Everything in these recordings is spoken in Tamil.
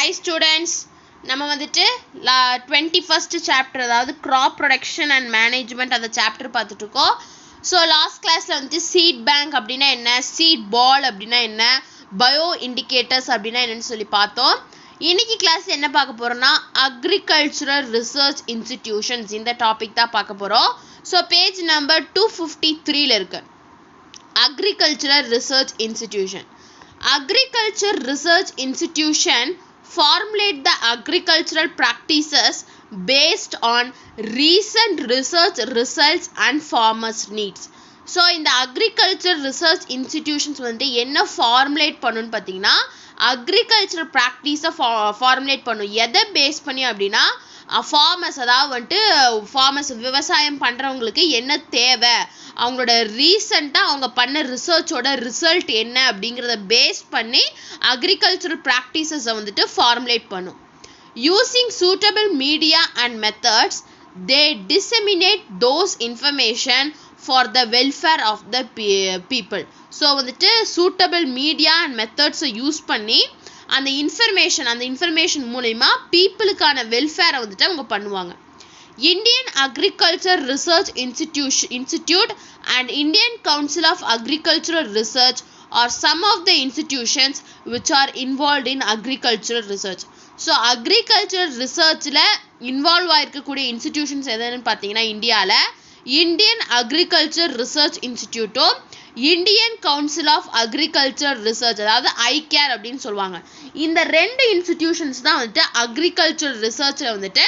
Hi students, நம்ம வந்துட்டு 21st chapter அதாவது crop production and management அந்த chapter பார்த்துட்டு இருக்கோம். ஸோ லாஸ்ட் கிளாஸில் வந்துட்டு சீட் பேங்க் அப்படின்னா என்ன, சீட் பால் அப்படின்னா என்ன, பயோ இண்டிகேட்டர்ஸ் அப்படின்னா என்னன்னு சொல்லி பார்த்தோம். இன்னைக்கு கிளாஸ் என்ன பார்க்க போகிறோம்னா அக்ரிகல்ச்சுரல் ரிசர்ச் இன்ஸ்டிடியூஷன்ஸ் இந்த டாபிக் தான் பார்க்க போகிறோம். ஸோ பேஜ் நம்பர் 253ல இருக்கு. Agricultural research institution. Agriculture Research Institution formulate the agricultural practices based on recent research results and farmers needs. So இந்த agriculture research institutions வந்து என்ன formulate பண்ணுன்னு பார்த்தீங்கன்னா agricultural practice formulate பண்ணும். எதை பேஸ் பண்ணி அப்படின்னா ஃபார்மர்ஸ், அதாவது வந்துட்டு ஃபார்மர்ஸ் விவசாயம் பண்ணுறவங்களுக்கு என்ன தேவை, அவங்களோட ரீசெண்டாக அவங்க பண்ண ரிசர்ச்சோட ரிசல்ட் என்ன அப்படிங்கிறத பேஸ் பண்ணி அக்ரிகல்ச்சரல் ப்ராக்டிசஸை வந்துட்டு ஃபார்முலேட் பண்ணும். Using suitable media and methods they disseminate those information for the welfare of the people. So வந்துட்டு சூட்டபிள் மீடியா அண்ட் மெத்தட்ஸை யூஸ் பண்ணி அந்த இன்ஃபர்மேஷன் மூலமா பீப்புளுக்கான வெல்ஃபேரை வந்துட்டு அவங்க பண்ணுவாங்க. Indian Agriculture Research Institute and Indian Council of Agricultural Research are some of the institutions which are involved in agricultural research. So agricultural researchல இன்வால்வ் ஆயிருக்கக்கூடிய இன்ஸ்டிடியூஷன்ஸ் எதுன்னு பார்த்தீங்கன்னா இந்தியாவில் இந்தியன் அக்ரிகல்ச்சர் ரிசர்ச் இன்ஸ்டிடியூட்டும் Indian council of agriculture research அதாவது ஐகேர் அப்படின்னு சொல்லுவாங்க. இந்த ரெண்டு இன்ஸ்டிடியூஷன்ஸ் தான் வந்துட்டு அக்ரிகல்ச்சர் ரிசர்ச்சில் வந்துட்டு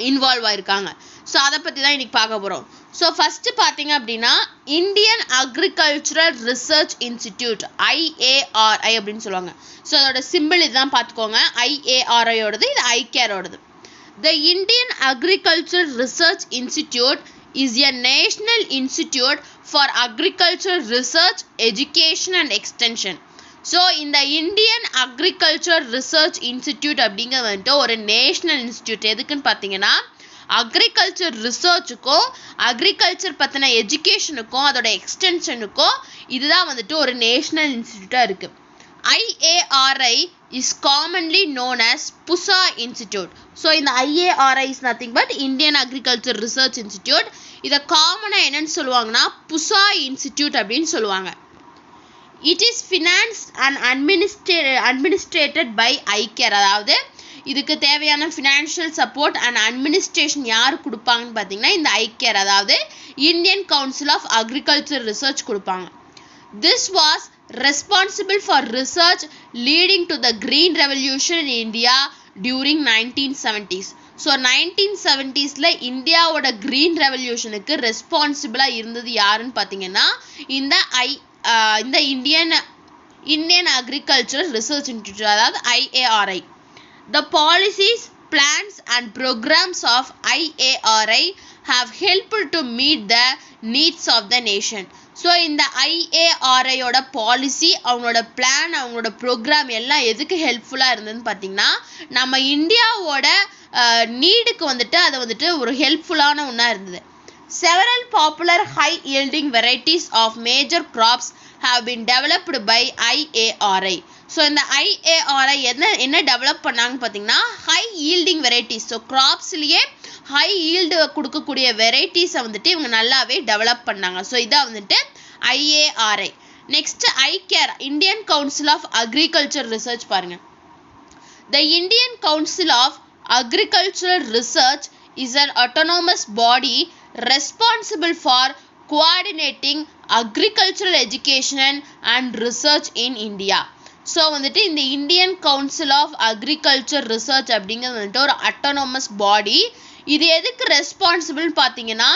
இன்வால்வ் ஆயிருக்காங்க. ஸோ அதை பற்றி தான் இன்னைக்கு பார்க்க போகிறோம். ஸோ ஃபஸ்ட்டு பார்த்தீங்க அப்படின்னா Indian agricultural research institute IARI அப்படின்னு சொல்லுவாங்க. ஸோ அதோட சிம்பிள் இதுதான் பார்த்துக்கோங்க. IARIயோடது, இது ஐகேரோடது. The Indian agriculture research institute is a national institute for agriculture research education and extension. So இந்த இந்தியன் அக்ரிகல்ச்சர் ரிசர்ச் இன்ஸ்டிடியூட் அப்படிங்கிறது வந்துட்டு ஒரு நேஷ்னல் இன்ஸ்டிடியூட். எதுக்குன்னு பார்த்தீங்கன்னா அக்ரிகல்ச்சர் ரிசர்ச்சுக்கும் அக்ரிகல்ச்சர் பற்றின எஜுகேஷனுக்கும் அதோட எக்ஸ்டென்ஷனுக்கும் இதுதான் வந்துட்டு ஒரு நேஷ்னல் இன்ஸ்டிடியூட்டாக இருக்குது. IARI is commonly known as PUSA Institute. So இந்த IARI is nothing but Indian Agriculture Research Institute. இதை காமனாக என்னன்னு சொல்லுவாங்கன்னா PUSA Institute அப்படின்னு சொல்லுவாங்க. It is financed and administrated by ICAR. அதாவது இதுக்கு தேவையான ஃபினான்ஷியல் சப்போர்ட் அண்ட் அட்மினிஸ்ட்ரேஷன் யார் கொடுப்பாங்கன்னு பார்த்தீங்கன்னா இந்த ஐகேர், அதாவது Indian council of agriculture research கொடுப்பாங்க. This was responsible for research leading to the green revolution in India during 1970s. So 1970ஸ்ல இந்தியாவோட கிரீன் ரெவல்யூஷனுக்கு ரெஸ்பான்சிபிளாக இருந்தது யாருன்னு பார்த்தீங்கன்னா இந்த இந்தியன் அக்ரிகல்ச்சரல் ரிசர்ச் இன்ஸ்டிடியூட் அதாவது IARI. The policies, plans and programs of IARI have helped to meet the needs of the nation. So இந்த IARIயோட பாலிசி, அவங்களோட பிளான், அவங்களோட ப்ரோக்ராம் எல்லாம் எதுக்கு ஹெல்ப்ஃபுல்லாக இருந்ததுன்னு பார்த்தீங்கன்னா நம்ம இந்தியாவோட நீடுக்கு வந்துட்டு அதை வந்துட்டு ஒரு ஹெல்ப்ஃபுல்லான ஒன்றா இருந்தது. Several popular high-yielding varieties of major crops have been developed by IARI. So இந்த IARI என்ன டெவலப் பண்ணாங்கன்னு பார்த்தீங்கன்னா ஹை ஈல்டிங் வெரைட்டிஸ். ஸோ கிராப்ஸ்லேயே ஹை ஈல்டு கொடுக்கக்கூடிய வெரைட்டிஸை வந்துட்டு இவங்க நல்லாவே டெவலப் பண்ணாங்க. ஸோ இதான் வந்துட்டு IARI. Next ICAR, Indian council of agriculture research பாருங்க. The Indian council of agricultural research is an autonomous body responsible for coordinating agricultural education and research in India. So வந்துட்டு இந்த Indian council of agriculture research அப்படிங்கிறது வந்துட்டு ஒரு அட்டானமஸ் பாடி. இது எதுக்கு ரெஸ்பான்சிபிள்னு பார்த்தீங்கன்னா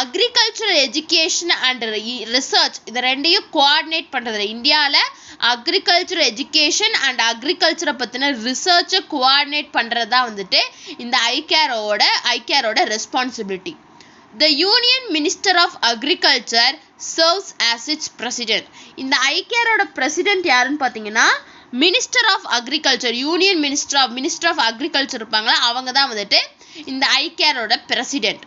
அக்ரிகல்ச்சரல் எஜுகேஷன் அண்ட் ரிசர்ச் இது ரெண்டையும் கோஆர்டினேட் பண்ணுறது. இந்தியாவில் அக்ரிகல்ச்சர் எஜுகேஷன் அண்ட் அக்ரிகல்ச்சரை பற்றின ரிசர்ச்சை கோஆர்டினேட் பண்ணுறது தான் வந்துட்டு இந்த ஐகேரோட responsibility. The Union Minister of Agriculture serves as its president. இந்த ஐகேரோட பிரசிடென்ட் யாருன்னு பார்த்தீங்கன்னா minister of agriculture, union minister of agriculture இருப்பாங்களா, அவங்க தான் வந்துட்டு இந்த ஐகேரோட president.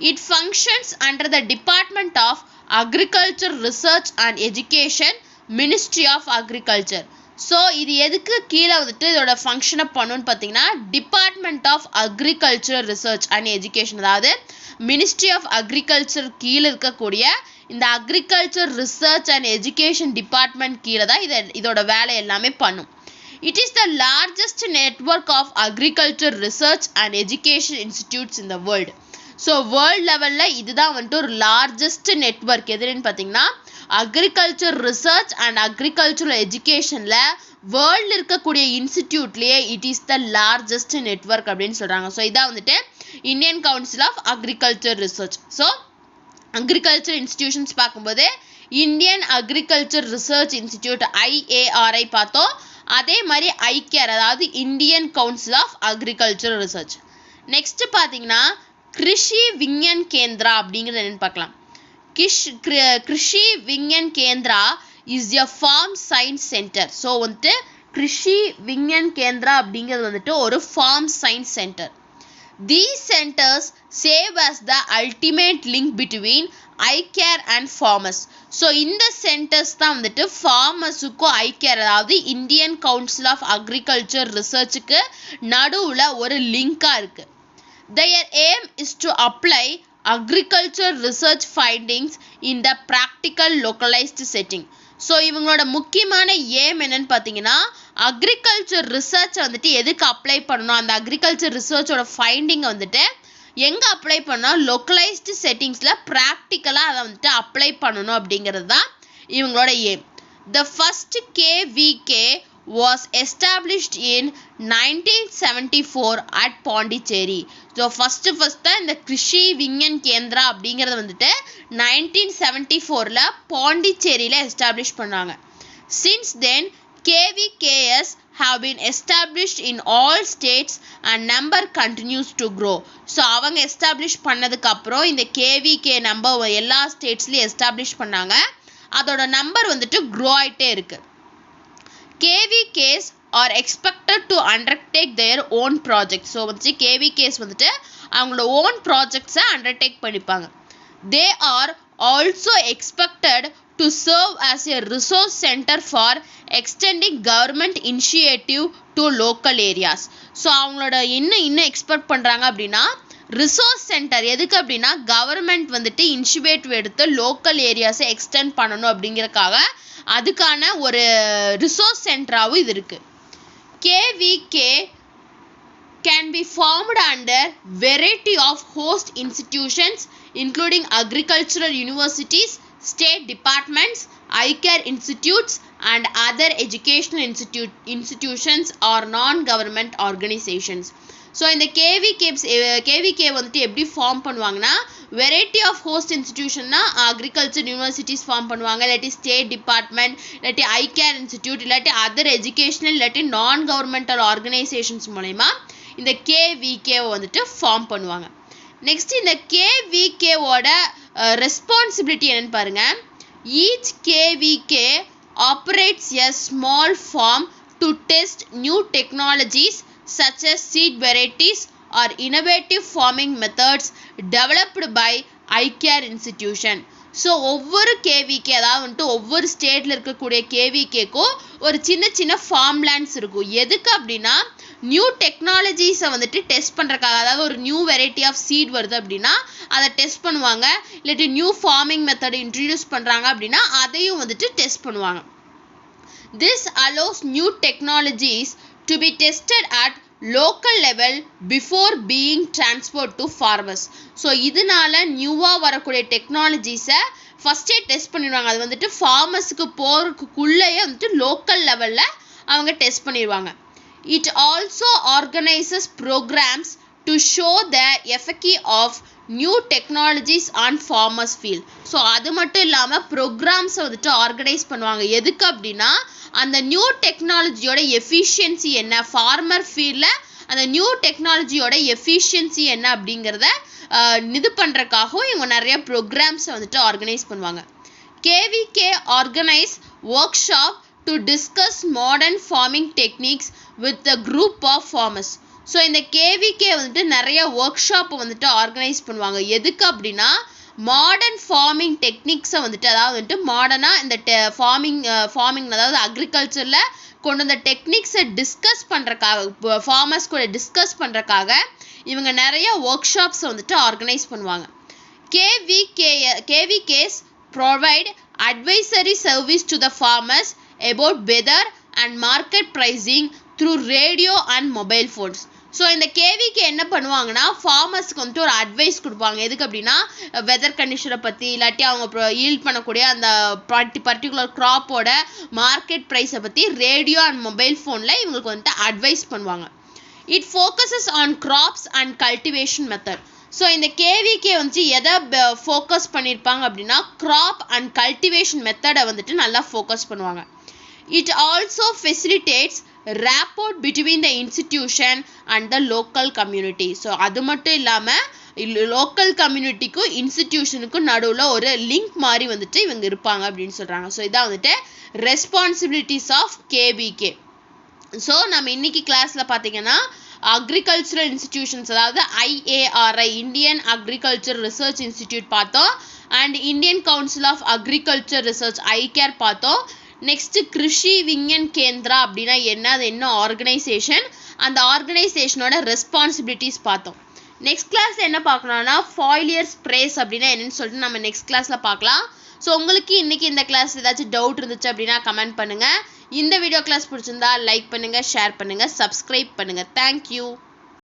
It functions under the Department of Agriculture Research and Education, Ministry of Agriculture. So இது எதுக்கு கீழே வந்துட்டு இதோட ஃபங்க்ஷனை பண்ணுன்னு பார்த்தீங்கன்னா department of agriculture research and education, அதாவது மினிஸ்ட்ரி ஆஃப் அக்ரிகல்ச்சர் கீழே இருக்கக்கூடிய இந்த agriculture research and education department கீழே தான் இதோட வேலை எல்லாமே பண்ணும். It is the largest network of agriculture research and education institutes in the world. So world லெவலில் இதுதான் வந்துட்டு ஒரு லார்ஜஸ்ட் நெட்வொர்க். எதுன்னு பார்த்தீங்கன்னா அக்ரிகல்ச்சர் ரிசர்ச் அண்ட் அக்ரிகல்ச்சரல் எஜுகேஷனில் வேர்ல்டில் இருக்கக்கூடிய இன்ஸ்டிடியூட்லேயே it is the largest network அப்படின்னு சொல்கிறாங்க. ஸோ இதான் வந்துட்டு Indian council of agriculture research. So agriculture institutions பார்க்கும்போது Indian agriculture research institute IARI பார்த்தோம். அதே மாதிரி ஐகேர், அதாவது Indian council of agriculture research. Next பார்த்தீங்கன்னா கிருஷி விஞ்ஞான் கேந்திரா அப்படிங்கிறது என்னன்னு பார்க்கலாம். Krishi Vigyan Kendra is a form science centre. So வந்துட்டு கிருஷி விஞ்ஞான் கேந்திரா அப்படிங்கிறது வந்துட்டு ஒரு farm science centre. These centers serve as the ultimate link between ICAR and farmers. So இந்த சென்டர்ஸ் தான் வந்துட்டு ஃபார்மர்ஸுக்கும் ஐகேர், அதாவது இந்தியன் கவுன்சில் ஆஃப் அக்ரிகல்ச்சர் ரிசர்ச்சுக்கு நடுவில் ஒரு லிங்காக இருக்குது. Their aim is to apply agriculture research findings in the practical localized setting. So இவங்களோட முக்கியமான ஏம் என்னன்னு பார்த்தீங்கன்னா அக்ரிகல்ச்சர் ரிசர்ச் வந்துட்டு எதுக்கு அப்ளை பண்ணணும், அந்த அக்ரிகல்ச்சர் ரிசர்ச்சோட ஃபைண்டிங்கை வந்துட்டு எங்கே அப்ளை பண்ணால் லோக்கலைஸ்டு செட்டிங்ஸில் ப்ராக்டிக்கலாக அதை வந்துட்டு அப்ளை பண்ணணும் அப்படிங்கிறது தான் இவங்களோட aim. The first KVK was established in 1974 at Pondicherry. So first தான் இந்த கிருஷி விஞ்ஞான் கேந்திரா அப்படிங்கிறது வந்துட்டு 1974 பாண்டிச்சேரியில் எஸ்டாப்ளிஷ் பண்ணாங்க. Since then KVKs have been established in all states and number continues to grow. So அவங்க எஸ்டாப்ளிஷ் பண்ணதுக்கு அப்புறம் இந்த KVK நம்பர் எல்லா ஸ்டேட்ஸ்லையும் எஸ்டாப்ளிஷ் பண்ணாங்க. அதோட நம்பர் வந்துட்டு க்ரோ ஆகிட்டே இருக்கு. KVKs are expected to undertake their own projects. So வந்துட்டு KVKs வந்துட்டு அவங்களோட ஓன் ப்ராஜெக்ட்ஸை அண்டர்டேக் பண்ணிப்பாங்க. They are also expected to serve as a resource center for extending government initiative to local areas. So அவங்களோட இன்னும் எக்ஸ்பெக்ட் பண்ணுறாங்க அப்படின்னா ரிசோர்ஸ் சென்டர் எதுக்கு அப்படின்னா கவர்மெண்ட் வந்துட்டு இனிஷியேட்டிவ் எடுத்து லோக்கல் ஏரியாஸை எக்ஸ்டெண்ட் பண்ணணும் அப்படிங்கிறதுக்காக அதுக்கான ஒரு ரிசோர்ஸ் சென்டராகவும் இது இருக்குது. KVK can be formed under variety of host institutions including agricultural universities, state departments, ICAR institutes and other educational institutions or non-government organizations. So இந்த KVK வந்துட்டு எப்படி ஃபார்ம் பண்ணுவாங்கன்னா வெரைட்டி ஆஃப் ஹோஸ்ட் இன்ஸ்டிடியூஷன்னா அக்ரிகல்ச்சர் யூனிவர்சிட்டிஸ் ஃபார்ம் பண்ணுவாங்க, இல்லாட்டி ஸ்டேட் டிபார்ட்மெண்ட், இல்லாட்டி ஐகேர் இன்ஸ்டிடியூட், இல்லாட்டி அதர் எஜுகேஷனல், இல்லாட்டி நான் கவர்மெண்டல் ஆர்கனைசேஷன்ஸ் மூலமா இந்த KVKவை வந்துட்டு ஃபார்ம் பண்ணுவாங்க. நெக்ஸ்ட் இந்த KVKவோட ரெஸ்பான்சிபிலிட்டி என்னன்னு பாருங்க. Each KVK operates a small farm to test new technologies such as seed varieties or innovative farming methods developed by ICAR institution. So ஒவ்வொரு KVK, அதாவது வந்துட்டு ஒவ்வொரு ஸ்டேட்டில் இருக்கக்கூடிய KVKக்கும் ஒரு சின்ன ஃபார்ம் லேண்ட்ஸ் இருக்கும். எதுக்கு அப்படின்னா நியூ டெக்னாலஜிஸை வந்துட்டு டெஸ்ட் பண்ணுறக்காக, அதாவது ஒரு நியூ வெரைட்டி ஆஃப் சீட் வருது அப்படின்னா அதை டெஸ்ட் பண்ணுவாங்க, இல்லாட்டி நியூ ஃபார்மிங் மெத்தட் இன்ட்ரடியூஸ் பண்ணுறாங்க அப்படின்னா அதையும் வந்துட்டு டெஸ்ட் பண்ணுவாங்க. This allows new technologies to be tested at local level before being transferred to farmers. So இதனால நியூவாக வரக்கூடிய டெக்னாலஜிஸை ஃபஸ்ட்டே டெஸ்ட் பண்ணிடுவாங்க. அது வந்துட்டு ஃபார்மர்ஸுக்கு போகிறதுக்குள்ளேயே வந்துட்டு லோக்கல் லெவலில் அவங்க டெஸ்ட் பண்ணிடுவாங்க. It also organizes programs to show the efficacy of new technologies on farmers field. So அது மட்டும் இல்லாமல் ப்ரோக்ராம்ஸை வந்துட்டு ஆர்கனைஸ் பண்ணுவாங்க. எதுக்கு அப்படின்னா அந்த நியூ டெக்னாலஜியோட எஃபிஷியன்சி என்ன, ஃபார்மர் ஃபீல்டில் அந்த நியூ டெக்னாலஜியோட எஃபிஷியன்சி என்ன அப்படிங்கிறத இது பண்ணுறதுக்காகவும் இவங்க நிறைய ப்ரோக்ராம்ஸை வந்துட்டு ஆர்கனைஸ் பண்ணுவாங்க. KVK organise workshop to discuss modern farming techniques with a group of farmers. So இந்த KVK வந்துட்டு நிறைய ஒர்க் ஷாப்பை வந்துட்டு ஆர்கனைஸ் பண்ணுவாங்க. எதுக்கு அப்படின்னா மாடர்ன் ஃபார்மிங் டெக்னிக்ஸை வந்துட்டு, அதாவது வந்துட்டு மாடர்னாக இந்த ஃபார்மிங் அதாவது அக்ரிகல்ச்சரில் கொண்டு வந்த டெக்னிக்ஸை டிஸ்கஸ் பண்ணுறக்காக ஃபார்மர்ஸ் கூட டிஸ்கஸ் பண்ணுறக்காக இவங்க நிறைய ஒர்க் ஷாப்ஸை வந்துட்டு ஆர்கனைஸ் பண்ணுவாங்க. KVKs provide advisory service to the farmers about weather and market pricing through radio and mobile phones. So இந்த கேவிக்கு என்ன பண்ணுவாங்கன்னா ஃபார்மர்ஸ்க்கு வந்துட்டு ஒரு அட்வைஸ் கொடுப்பாங்க. எதுக்கு அப்படின்னா வெதர் கண்டிஷனை பற்றி, இல்லாட்டி அவங்க ஈல்ட் பண்ணக்கூடிய அந்த பர்டிகுலர் க்ராப்போட மார்க்கெட் ப்ரைஸை பற்றி ரேடியோ அண்ட் மொபைல் ஃபோனில் இவங்களுக்கு வந்துட்டு அட்வைஸ் பண்ணுவாங்க. It focuses on crops and cultivation method. So இந்த கேவிகே வந்துட்டு எதை ஃபோக்கஸ் பண்ணியிருப்பாங்க அப்படின்னா க்ராப் அண்ட் கல்டிவேஷன் மெத்தடை வந்துட்டு நல்லா ஃபோக்கஸ் பண்ணுவாங்க. It also facilitates rapport between the institution and the local community. So அது மட்டும் இல்லாமல் லோக்கல் கம்யூனிட்டிக்கும் இன்ஸ்டிடியூஷனுக்கும் நடுவில் ஒரு லிங்க் மாதிரி வந்துட்டு இவங்க இருப்பாங்க அப்படின்னு சொல்கிறாங்க. ஸோ இதான் வந்துட்டு ரெஸ்பான்சிபிலிட்டிஸ் ஆஃப் கேவிகே. ஸோ நம்ம இன்னைக்கு கிளாஸில் பார்த்தீங்கன்னா அக்ரிகல்ச்சரல் இன்ஸ்டிடியூஷன்ஸ், அதாவது IARI Indian agriculture research institute பார்த்தோம், and Indian council of agriculture research ICAR பார்த்தோம். நெக்ஸ்ட் கிருஷி விஞ்ஞான் கேந்திரா அப்படின்னா என்ன, அது என்ன ஆர்கனைசேஷன், அந்த ஆர்கனைசேஷனோட ரெஸ்பான்சிபிலிட்டிஸ் பார்த்தோம். நெக்ஸ்ட் கிளாஸ் என்ன பார்க்கணும்னா ஃபாயிலியர் ஸ்ப்ரேஸ் அப்படின்னா என்னன்னு சொல்லிட்டு நம்ம நெக்ஸ்ட் கிளாஸில் பார்க்கலாம். ஸோ உங்களுக்கு இன்னைக்கு இந்த கிளாஸ் ஏதாச்சும் டவுட் இருந்துச்சு அப்படின்னா கமெண்ட் பண்ணுங்கள். இந்த வீடியோ கிளாஸ் பிடிச்சிருந்தா லைக் பண்ணுங்கள், ஷேர் பண்ணுங்கள், சப்ஸ்கிரைப் பண்ணுங்கள். தேங்க்யூ.